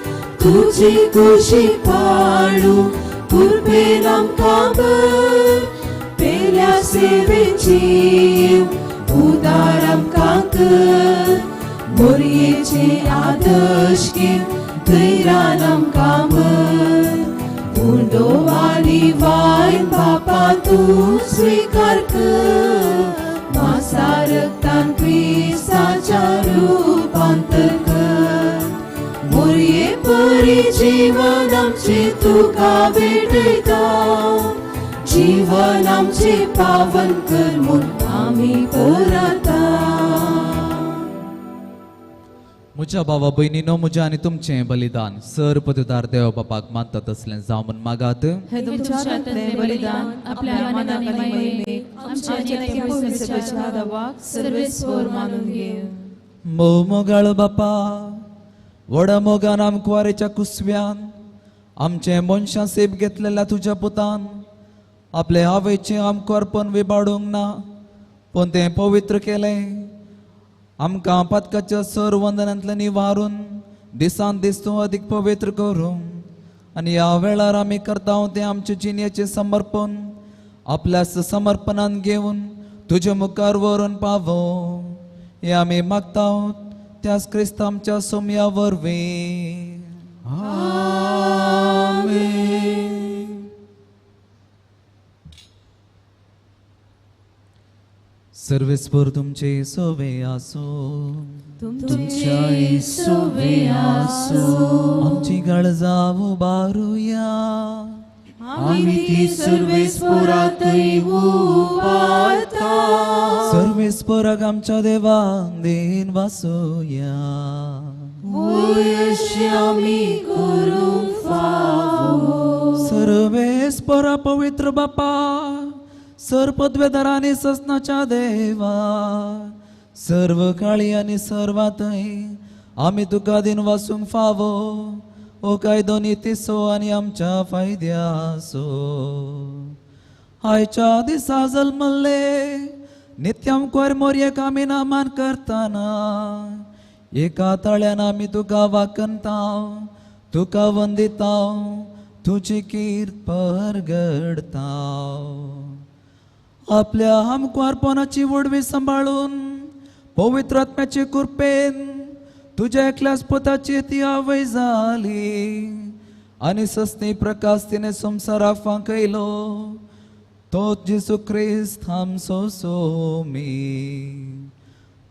B: तुजी कुशी पाळू कृपेन आमकां भर. पेल्या सेवेची उदार आमकां कर. मोरयेचे आदर्श घेवन धैर्यान आमकां भर. उंडो आनी वायन बापा तूं स्वीकार कर. मासा रक्तान ख्रिस्ताच्या रूपांतर कर. मोरये परी जीवन आमचे तुका भेटयता. जीवन आमचे पावन कर म्हूण आमी परता.
C: म्हज्या भावा भयणीनो, म्हजें आनी तुमचें बलिदान सर पदवीदार देव बापाक मानता तसलें जावं म्हूण मागात.
E: हे तुमच्या हातांतलें बलिदान आपल्या मनाने महिमेक आमच्या नित्य पवित्र देवाक सर्वेस्वर मानून घेव.
A: मोगाळ बापा, व्हडा मोगान आमकुवारेच्या कुसव्यान आमचे मनशां सेप घेतलेल्या तुज्या पुतान आपले हावेचें आमकां अर्पण विबाडूंक ना, पूण तें पवित्र केलें. आमकां पातकाच्या सर वंदनांतल्यान निवारून दिसान दीस तूं अदीक पवित्र करूं. आनी ह्या वेळार आमी करता तें आमचे जिणेचें समर्पण आपल्या समर्पणान घेवन तुजे मुखार व्हरून पावो. हे आमी मागता त्याच क्रिस्त आमच्या सोम्या वरवीं. सर्वेस्वर तुमचे सोवे आसो.
B: तुमच्या सोवे आसो.
A: आमची काळजां उबारुया.
B: आमी ती सर्वेस्परांतय उबारता.
A: सर्वेस्पराक आमच्या देवाक देन वासोया.
B: अशें आमी करूंक फावो.
A: सर्वेस्परा पवित्र बापा, सर पदवेदार आनी ससनाच्या देवा, सर्व काळी आनी सर्वातय आमी तुका दिन वासूंक फावो. ओ कायदो नितीसो आनी आमच्या फायद्यासो. आयच्या दिसा जल्मल्ले नित्यम कोर मोरयेक आमी नामान करताना एका ताळ्यान आमी तुका वाकनता, तुका वंदिता, तुजी कीर्त परगडता. आपल्या आमकुवारपणाची वडवी सांबाळून पवित्र आत्म्याचे कृपेन तुझ्या एकल्याच पुताची ती आवय जाली आनी सस्ती प्रकाश तिने संसाराक फांकयलो. तोच जेसू क्रिस्त आमचो सोमी.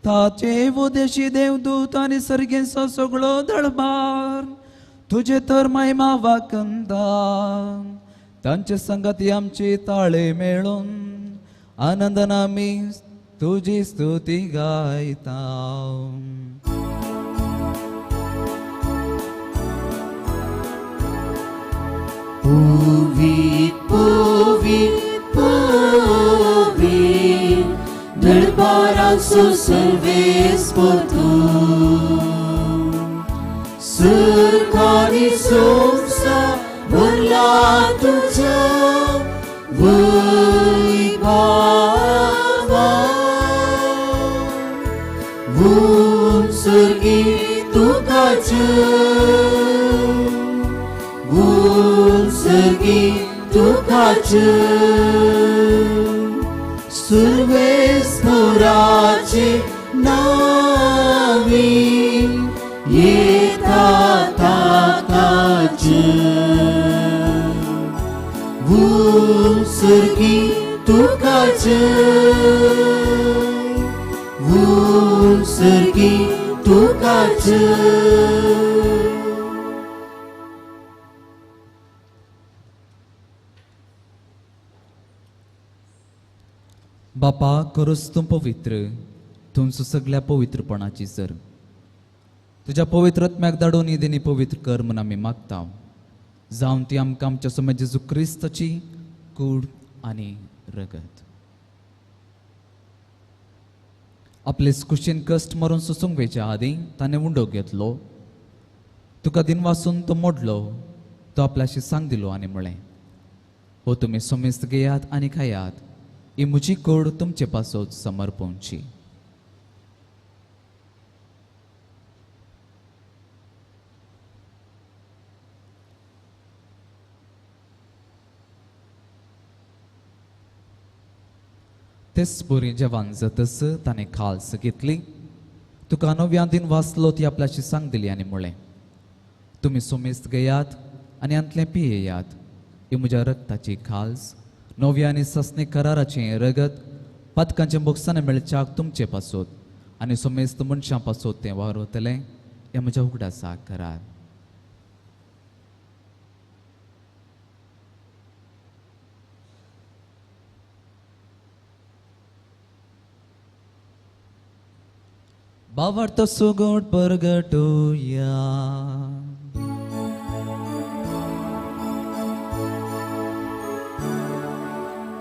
A: ताचे उदेशी देवदूत आनी सर्गेचो सगळो दळबार तुझे तर महिमा वाकंता. तांचे संगती आमची ताळे मेळून आनंदान आमी तुजी स्तुती गायता.
B: Povit, povit, povit, dălbarațu सर्वेस्पर तू. सरकारी सोमसा भरला तुझ्या वैभवा. वून सर्गी तुकाच सर्गी तुकाच सर्वेस्पराचे नावी येता ताकाच. वून सर्गी तुकाच वून सर्गी तुकाच.
C: बापा, करोस तूं पवित्र, तुमचो सगळ्या पवित्रपणाची सर तुज्या पवित्र आत्म्याक धाडून ही देणी पवित्र कर म्हूण आमी मागता. जावन ती आमकां आमच्या समय जेजू क्रिस्ताची कूड आनी रगत. आपले कुशीन कश्ट मारून सुसूंक वयच्या आदीं ताणें उंडो घेतलो. तुका दिन वासून तो मोडलो. तो आपल्याशी सांग दिलो आनी म्हळें, हो तुमी सोमेस्त घेयात आनी खायात. ही म्हजी कूड तुमचे पासत समर्पणची. तेच बरी जेवण जातस ताणें खालस घेतली. तुका नव्या दिन वाचलो ती आपल्याशी सांग दिली आनी म्हळें, तुमी सोमेस्त घेयात आनी अंतलें पियेयात. ही म्हज्या रक्ताची खालस, नव्या आनी ससने कराराचें रगत पदकांच्या बोक्सांनी मेळच्याक तुमचे पासत आनी सोमेस्त मनशां पासत तें वावरतलें. हें म्हज्या उगडासा करार.
A: भावार्थ सुगोट परगटूया.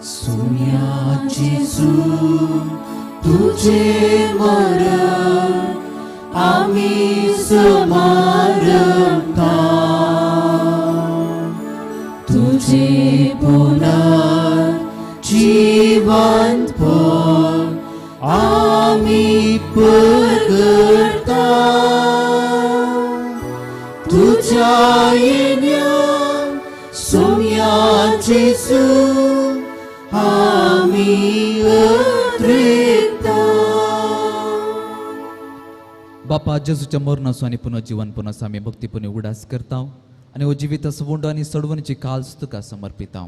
B: सुम्याची सून तुझे मरण आम्ही समारंभता तुझे पुनर् जीवंतपण आम्ही परगटता तुझ्या येण्यान सोम्याची सून आम्ही अत्रेकता.
C: बापा जेजूच्या मरणाचो आनी पुनर्जीवन पुनस आमी भक्तीपुणे उडास करता आनी हो जिवीत सवंड आनी सडवणीची काल्स तुका समर्पिता.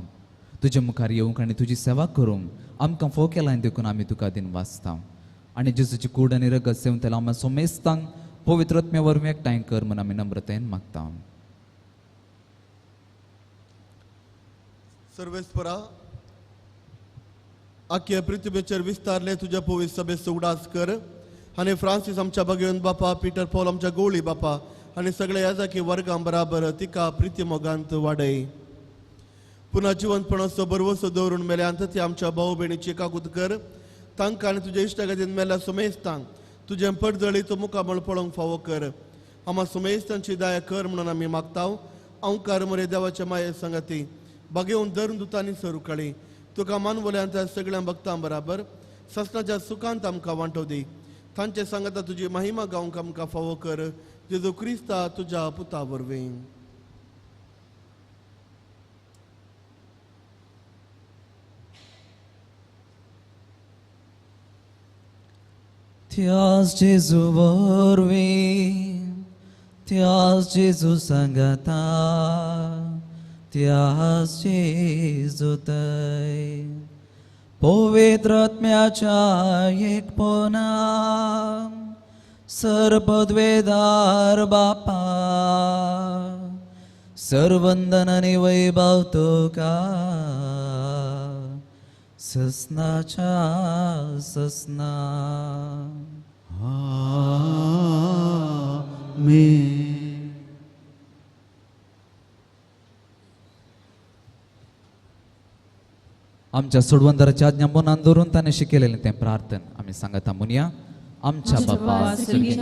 C: तुजे मुखार येवंक आनी तुजी सेवा करूंक आमकां फोव केलां देखून आमी तुका दिन वाचता आनी जेजूची कूड आनी रगत सेवन तेला आमी सोमेस्तांक पवित्र आत्म्या वरवीं एकठांय कर म्हूण आमी नम्रतायेन मागता.
H: सर्वेस्परा आख्या पृथ्वीचेर विस्तारले तुझ्या पवित्र सभेचो उडास कर आनी फ्रांसीस आमच्या भगिवन बापा पीटर पॉल आमच्या गोळी बापा आनी सगळे याजाकी वर्गां बराबर तिका प्रिती मोगांत वाडय. पुन्हा जिवंतपणाचो बरवसो दवरून मेल्यांत ती आमच्या भाऊ भयणीची एकाकूत कर तांकां आनी तुज्या इश्टागतीन मेल्या सुमेस्तांक तुजें पडजळीचो मुखामळ पळोवंक फावो कर. आम्हा सुमेस्तांची दया कर म्हणून आमी मागता. अवकार मरे देवाच्या माये संगती बागेवन धरून दुतांनी सरुकळी तुका मानवल्यांत सगळ्या भक्तां बराबर ससनाच्या सुखांत आमकां वांटो दी. तांचे सांगता तुजी महिमा गावंक आमकां फावो कर. जेजू क्रिस्ता तुज्या पुता वरवीं.
A: त्याच जेजू वरवीं त्याच जेजू सांगता त्याच जेजू थंय पवित्र आत्म्याच्या एकपणान सरपदवेदार बापा सर्वंदन आनी वैभव तुका ससनाच्या ससना.
G: आमेन.
C: आमच्या सोडवंदराची आज्ञा मनान दवरून ताणें शिकयलेलें तें प्रार्थन आमी सांगता म्हणया. आमच्या बापा स्वर्गीय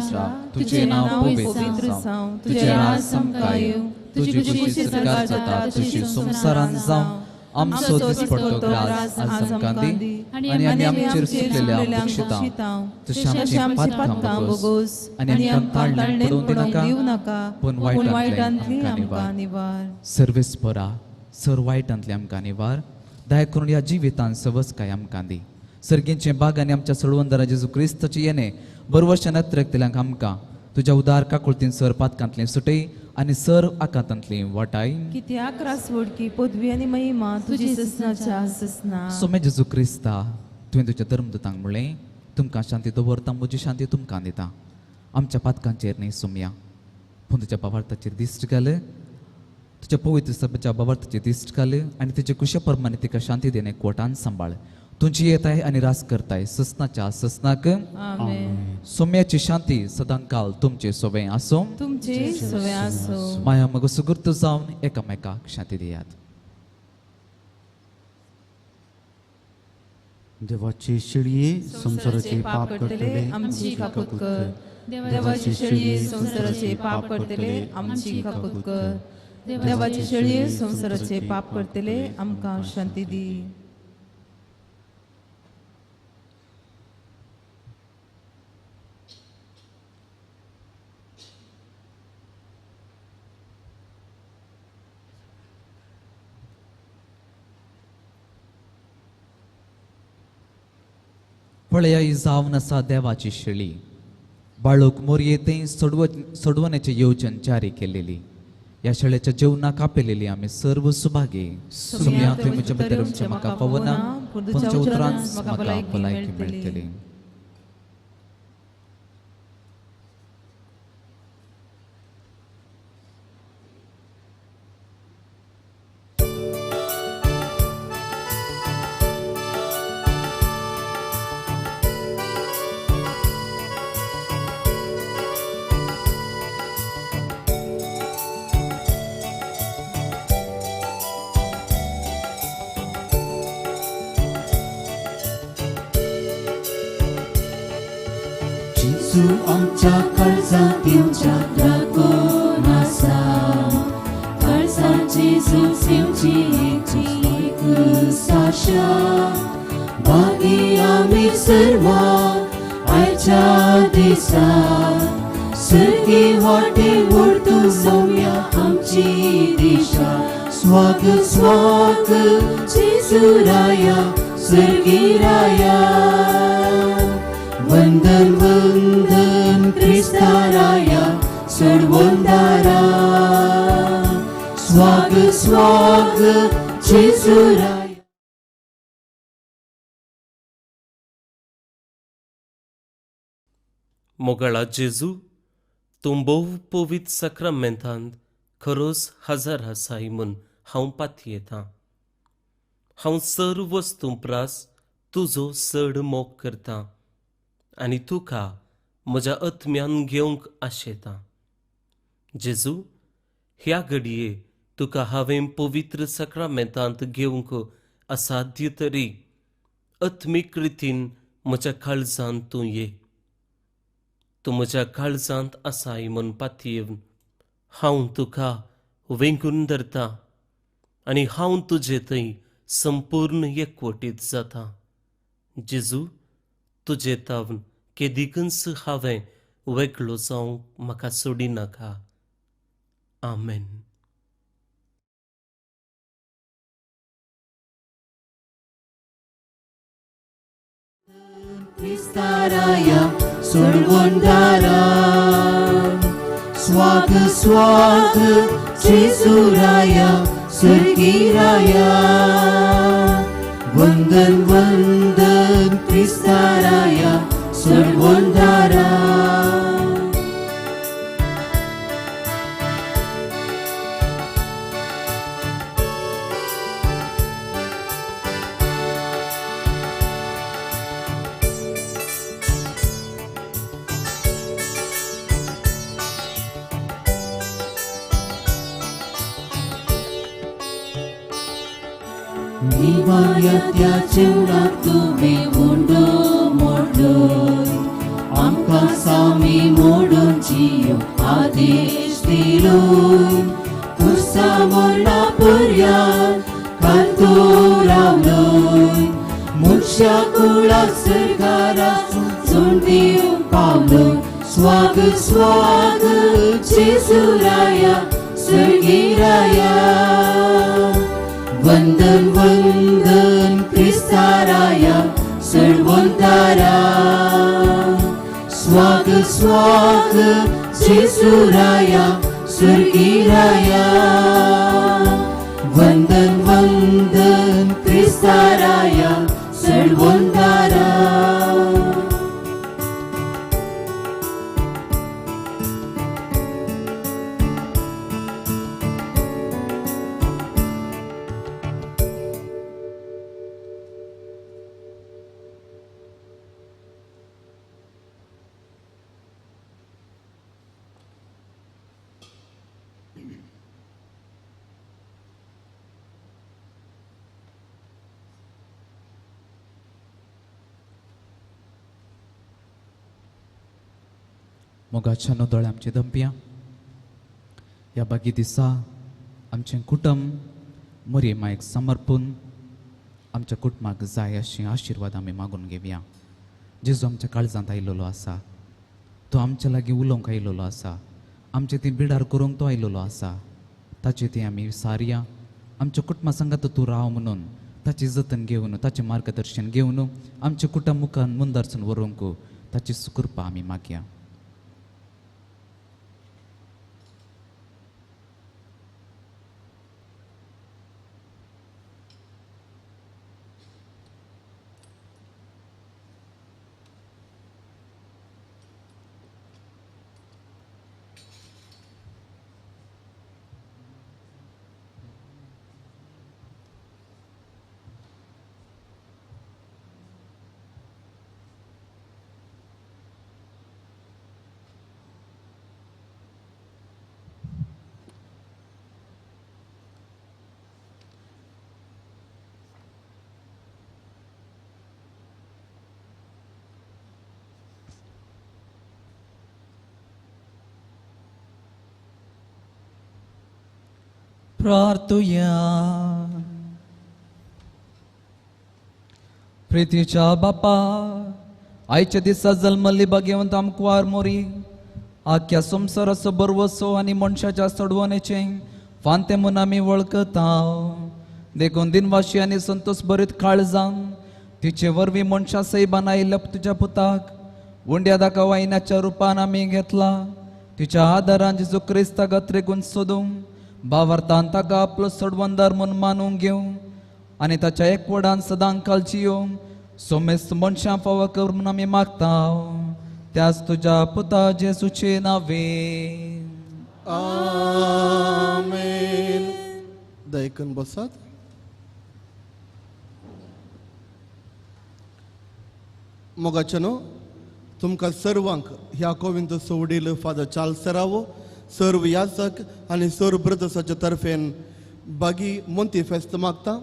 C: तुझे नाव पवित्र जावं तुझे राज समकाय येवं तुझी खुशी स्वीकार जाता तशी संसारान जावं. आमचो दिसपडतो ग्रास आज आमकां दी आनी आमचेर सुटलेल्या बक्षितां तशी आमची पातकां बोगोस आनी आमकां ताळण्यात पडूंक नाका पूण वायटांतली आमकां निवार. सर्वेस्परा सर वायटांतली आमकां निवार. दया करून ह्या जिवितान सवस काय आमकां दी. सर्गेचे बाग आनी आमच्या सडवंदरा जेजू क्रिस्ताचे येणे बरवर्ष नत्रेकतल्यांक आमकां तुज्या उदार काकुळतीन सर पातकांतलें सुटय आनी सर आकांतांतली वटाय.
E: कित्याक रासवडकी पदवी आनी महिमा तुजी ससनाच्या ससना.
C: सोमे जेजू क्रिस्ता तुवें तुज्या धर्मदूतांक म्हणलें तुमकां शांती दवरता म्हजी शांती तुमकां दिता. आमच्या पातकांचेर न्ही सोम्या पूण तुज्या भावार्थाचेर दिश्ट घाल. तुज्या पवित्र सभेच्या भावार्थाचेर दिश्ट घाल आनी तुजे कुशे प्रमाणे तिका शांती देणे कोटान सांबाळ. तुमची येताय आनी रास करताय ससनाच्या ससनाक.
E: आमेन.
C: सोम्याची शांती सदांकाल तुमचे सोबे आसूं.
E: तुमचे सवे आसो.
C: माया मग सुगुर्त जावन एकामेकाक शांती दियात.
G: देवाचे शिळये संसाराचे पाप करतले
E: आमची काकूत कर. देवाची शेळये संसाराचे पाप करतले आमची काकूत कर. देवाची शेळये संसाराचे पाप करतले आमकां शांती दी.
C: पळया ही जावन आसा देवाची शेळी. बाळूक मोरयेतें सोडवण्याचे येवजण जारी केलेली. ह्या शेळेच्या जेवणाक आपयलेली आमी सर्व सुभागे. सुम्या तुवें म्हज्या भितर आमच्या म्हाका पवना पूण तुज्या उतरांत म्हाका भलायकी मेळटली.
B: येसू आमच्या काळजात येवच्या लागून आसा काळजाची सुसेवची एकूच आशा भागी आमी सर्वा आयच्या दिसा सर्गी वाटे व्हरतू सौम्या आमची दिशा स्वाग स्वाग जेसुराया सर्गी राया वंदन वंदन क्रिस्ताराया सर्वोंदारा स्वाग स्वाग जेसुराया
J: मोगळा जेजू तूं भोव पवित्र सक्रामेंतांत खरोच हजर आसाय म्हूण हांव पातयेतां. हांव सर्व वस्तू प्रास तुजो चड मोग करतां आनी तुका म्हज्या आत्म्यान घेवंक आशेतां. जेजू, ह्या घडये तुका हांवें पवित्र सक्रामेंतांत घेवंक असाध्य तरी आत्मीक रितीन म्हज्या काळजांत तूं ये. तूं म्हज्या काळजांत आसाय म्हूण पातयेवन हांव तुका वेंगून धरतां आनी हांव तुजे थंय संपूर्ण एकवटीत जातां. जेजू, तुजे तावन केदिकच हांवें वेगळो जावंक म्हाका सोडिनाका. आमेन.
B: क्रिस्ताराया सर्वोंदारा स्वाग स्वाग जेसुराया सर्गीराया वंदन वंदन क्रिस्ताराया सर्वोंदारा निवार्या जीवनात तुम्ही मोडो मोडलोय आमकां सामी मोडून जियो आदेश दिलोय खुर्सा मोरला पर्यान कांतो रावलोय मनशा कुळाक सरकारासून जोड दिवंक पावलोय स्वाग स्वाग जेसुराया सर्गीराया वंदन वंदन क्रिस्ताराया सर्वोंदारा स्वाग स्वाग जेसुराया सर्गीराया वंदन वंदन क्रिस्ताराया सर्वोंदारा
C: मोगाच्या नोदोळे आमचे दंपिया ह्या बागी दिसा आमचें कुटुंब मोरये मायक समर्पून आमच्या कुटुंबाक जाय अशी आशिर्वाद आमी मागून घेवया. जेजू आमच्या काळजांत आयिल्लो आसा, तो आमच्या लागीं उलोवंक आयिल्लो आसा, आमचे ती बिडार करूंक तो आयिल्लो आसा. ताचे ती आमी विसारया. आमच्या कुटुंबा सांगात तूं राव म्हणून ताची जतन घेवन ताचें मार्गदर्शन घेवन आमचें कुटुंब मुखार मुंदरसून व्हरूंक ताची सुकृपा आमी मागया.
A: प्रार्थुया. प्रितीच्या बापा, आयच्या दिसा जल्मल्ली भाग्यवंत आमकां मोरी आख्या संवसाराचो बरवसो आनी मनशाच्या चडवणेचे फांते म्हूण आमी वळखता. देखून दिनवाशी आनी संतोश भरीत काळजान तिचे वरवीं मनशां सैबान आयिल्ल्या तुज्या पुताक उंड्या दाखवायनाच्या रुपान आमी घेतला. तिच्या आदारान जेजू क्रिस्ताक अत्रेकून सोदूंक भावार्थान ताका आपलो सोडवंदार म्हूण मानूंक घेवं आनी ताच्या एकवटान सदां कालची येवंक सोमेस्त मनशां फावो कर म्हूण आमी मागता. त्याच तुज्या पुता जेजूचे नांवे.
H: आमेन. दयकन बसात. मोगाचनो तुमकां सर्वांक ह्या कोविंद सोवडील फादर चार्ल्स सेरावो, सर्व याजक आनी सर्व ब्रदर्साच्या तर्फेन बागी मोंती फेस्त मागता.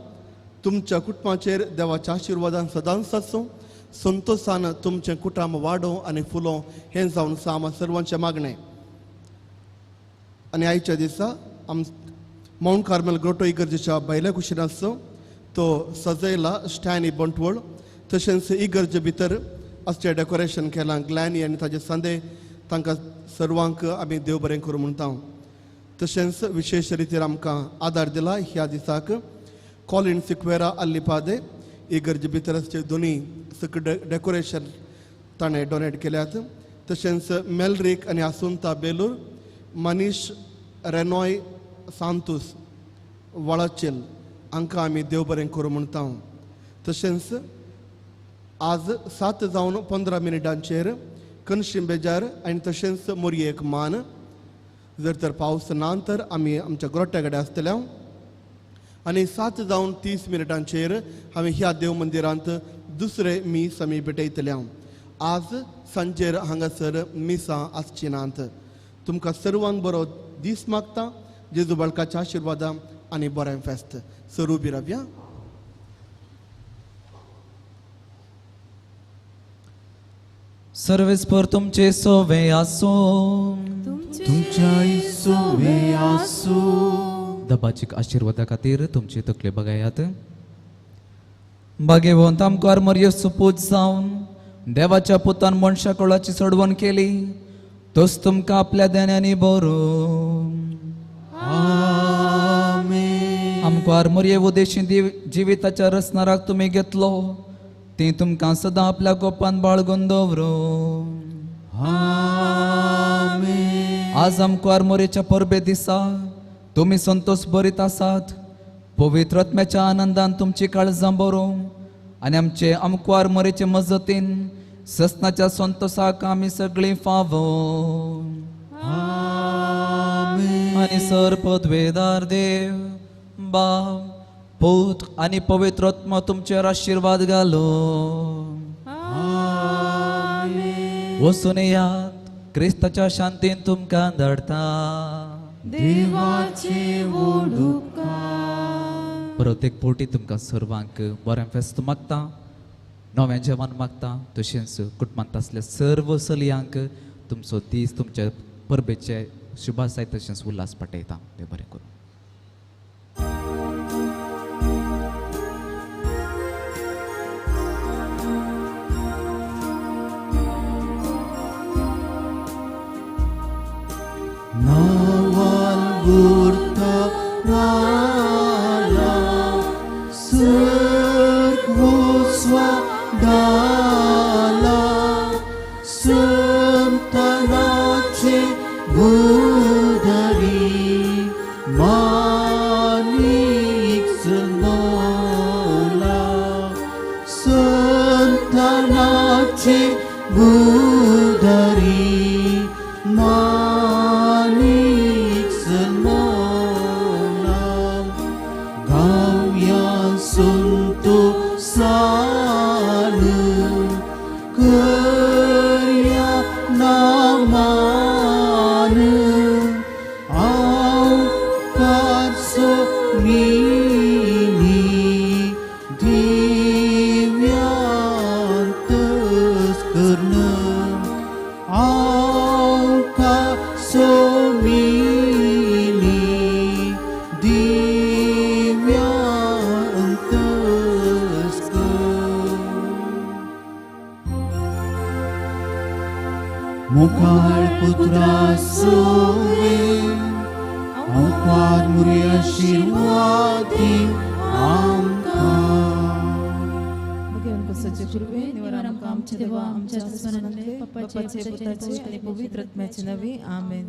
H: तुमच्या कुटुंबाचेर देवाच्या आशिर्वादान सदांच आसूं. संतोषान तुमचें कुटुंब वाडो आनी फुलो हें जावन आमा सर्वांचें मागणें. आनी आयच्या दिसा माउंट कार्मेल ग्रोटो इगर्जेच्या भायल्या कुशीन आसो तो सजयला स्टॅनी बंटवळ. तशेंच इगर्जे भितर असचें डेकोरेशन केलां. ग्लॅनी आनी ताजे संदे तांकां सर्वांक आमी देव बरें करूं म्हणटा. तशेंच विशेश रितीन आमकां आदार दिला ह्या दिसाक कॉलिन सिक्वेरा आल्लिपादे इगर्जे भितर असचे दोनी डेकोरेशन ताणें डोनेट केल्यात. तशेंच मेलरीक आनी आसुंता बेलूर, मनीश रेनॉय सांतूस वळाचेल हांकां आमी देव बरें करूं म्हणटा. तशेंच आज 7:15 कनशिम बेजार आनी तशेंच मोरयेक मान. जर तर पावस ना तर आमी आमच्या ग्रोट्या कडेन आसतल्या. आनी 7:30 आमी ह्या देव मंदिरांत दुसरे मीस आमी भेटयतल्या. आज सांजेर हांगासर मिसां आसची नात. तुमकां सर्वांक बरो दीस मागता. जेजू बाळकाच्या आशिर्वादां आनी बरें फेस्त. सरू बी रावया.
A: सर्वेस्पर तुमचे सोवे आसो.
G: तुमच्या सोवे आसो.
C: दबाचीक आशिर्वादा खातीर तुमची तकले बगायात.
A: भाग्यवंत आमकां मर्यस पूज जावन देवाच्या पुतान मनशा कुळाची सोडवण केली. तोच तुमकां आपल्या देण्यानी बरो. आमकां मर्ये उदेशी जिविताच्या रसनाराक तुमी घेतलो. ती तुमकां सदां आपल्या गोपान बाळगून दवरो. आज आमकां मोरेच्या परबे दिसा तुमी संतोष भरीत आसात. पवित्र आत्म्याच्या आनंदान तुमची काळजां बरो आनी आमचे आमकां मोरेचे मजतीन ससनाच्या संतोषाक आमी सगळीं फावो. आनी सर पदवेदार देव बाप पूत आनी पवित्र आत्मा तुमचेर आशिर्वाद घालो. वचून येयात. क्रिस्ताच्या शांतीन तुमकां धाडटा.
B: देवाचे वोडुका.
C: प्रत्येक पोटी तुमकां सर्वांक बरें फेस्त मागता. नवें जेवण मागता. तशेंच कुटुंबांत आसल्या सर्व चलयांक तुमचो दीस तुमच्या परबेचे शुभासाय तशेंच उल्हास पाठयता. देव बरें करूं.
G: so mini मुखार पुत्रा सोवे मुखार मुरी आशीर्वादी आमकां
E: भगवान कसोचे कृपे निवार आमकां आमचे देवा आमच्या स्मरणांतले पप्पाचे पुताचे आणि पवित्र आत्म्याचे नवे आमेन.